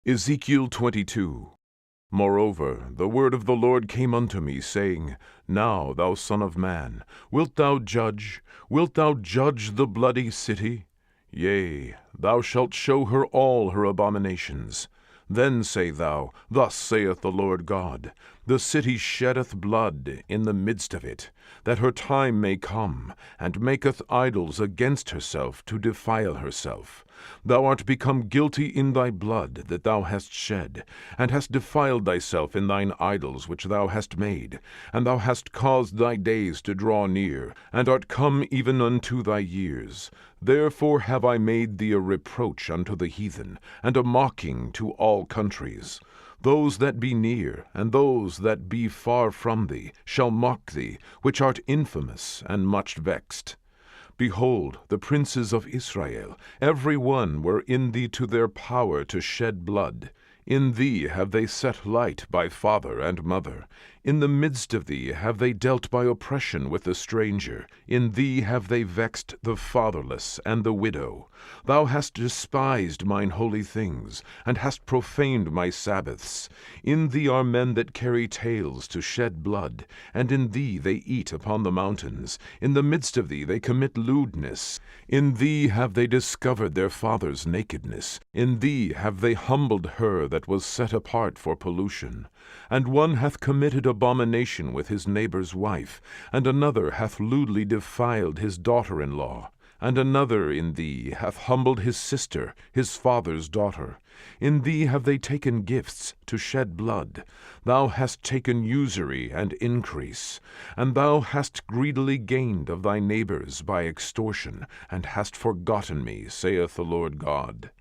Ezekiel 22. Moreover, the word of the Lord came unto me, saying, Now, thou son of man, wilt thou judge? Wilt thou judge the bloody city? Yea, thou shalt show her all her abominations. Then say thou, Thus saith the Lord God, The city sheddeth blood in the midst of it, that her time may come, and maketh idols against herself to defile herself. Thou art become guilty in thy blood that thou hast shed, and hast defiled thyself in thine idols which thou hast made, and thou hast caused thy days to draw near, and art come even unto thy years. Therefore have I made thee a reproach unto the heathen, and a mocking to all countries. Those that be near, and those that be far from thee, shall mock thee, which art infamous and much vexed. Behold, the princes of Israel, every one were in thee to their power to shed blood. In thee have they set light by father and mother. In the midst of thee have they dealt by oppression with the stranger. In thee have they vexed the fatherless and the widow. Thou hast despised mine holy things, and hast profaned my Sabbaths. In thee are men that carry tales to shed blood, and in thee they eat upon the mountains. In the midst of thee they commit lewdness. In thee have they discovered their father's nakedness. In thee have they humbled her that was set apart for pollution. And one hath committed abomination with his neighbor's wife, and another hath lewdly defiled his daughter-in-law. And another in thee hath humbled his sister, his father's daughter. In thee have they taken gifts to shed blood. Thou hast taken usury and increase. And thou hast greedily gained of thy neighbors by extortion, and hast forgotten me, saith the Lord God.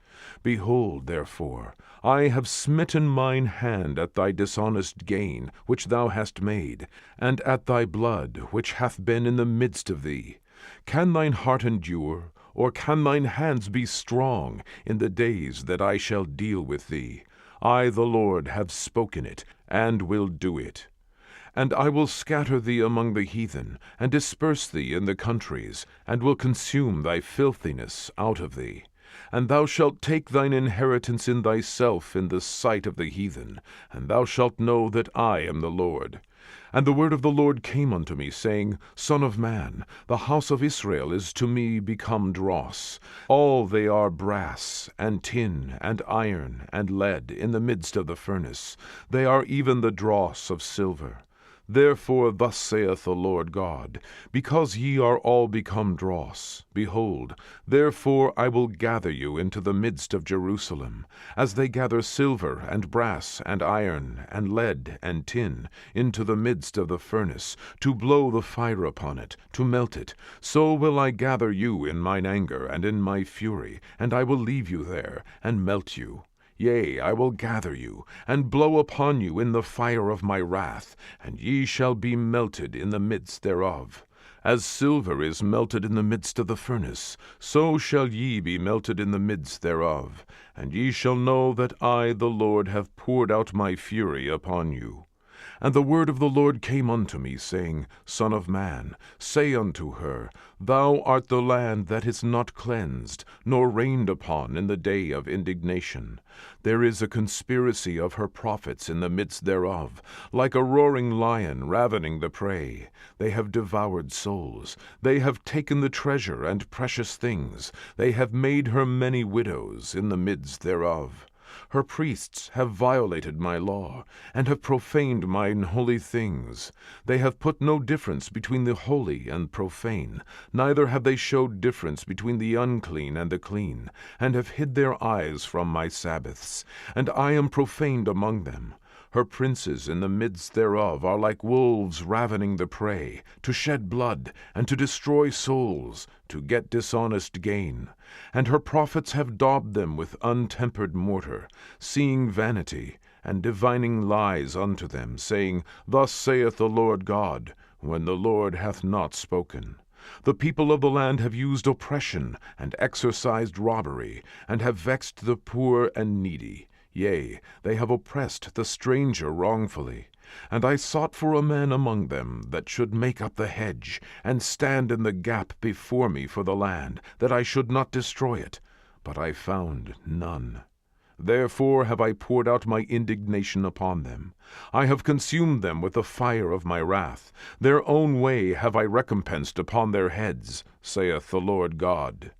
Behold, therefore, I have smitten mine hand at thy dishonest gain which thou hast made, and at thy blood which hath been in the midst of thee. Can thine heart endure, or can thine hands be strong in the days that I shall deal with thee? I, the Lord, have spoken it, and will do it. And I will scatter thee among the heathen, and disperse thee in the countries, and will consume thy filthiness out of thee. And thou shalt take thine inheritance in thyself in the sight of the heathen, and thou shalt know that I am the Lord. And the word of the Lord came unto me, saying, Son of man, the house of Israel is to me become dross. All they are brass, and tin, and iron, and lead in the midst of the furnace. They are even the dross of silver. Therefore thus saith the Lord God, Because ye are all become dross, behold, therefore I will gather you into the midst of Jerusalem, as they gather silver, and brass, and iron, and lead, and tin, into the midst of the furnace, to blow the fire upon it, to melt it. So will I gather you in mine anger and in my fury, and I will leave you there, and melt you. Yea, I will gather you, and blow upon you in the fire of my wrath, and ye shall be melted in the midst thereof. As silver is melted in the midst of the furnace, so shall ye be melted in the midst thereof. And ye shall know that I, the Lord, have poured out my fury upon you. And the word of the Lord came unto me, saying, Son of man, say unto her, Thou art the land that is not cleansed, nor rained upon in the day of indignation. There is a conspiracy of her prophets in the midst thereof, like a roaring lion ravening the prey. They have devoured souls. They have taken the treasure and precious things. They have made her many widows in the midst thereof. Her priests have violated my law, and have profaned mine holy things. They have put no difference between the holy and profane, neither have they showed difference between the unclean and the clean, and have hid their eyes from my Sabbaths, and I am profaned among them. Her princes in the midst thereof are like wolves ravening the prey, to shed blood, and to destroy souls, to get dishonest gain. And her prophets have daubed them with untempered mortar, seeing vanity, and divining lies unto them, saying, Thus saith the Lord God, when the Lord hath not spoken. The people of the land have used oppression, and exercised robbery, and have vexed the poor and needy. Yea, they have oppressed the stranger wrongfully. And I sought for a man among them that should make up the hedge, and stand in the gap before me for the land, that I should not destroy it. But I found none. Therefore have I poured out my indignation upon them. I have consumed them with the fire of my wrath. Their own way have I recompensed upon their heads, saith the Lord God.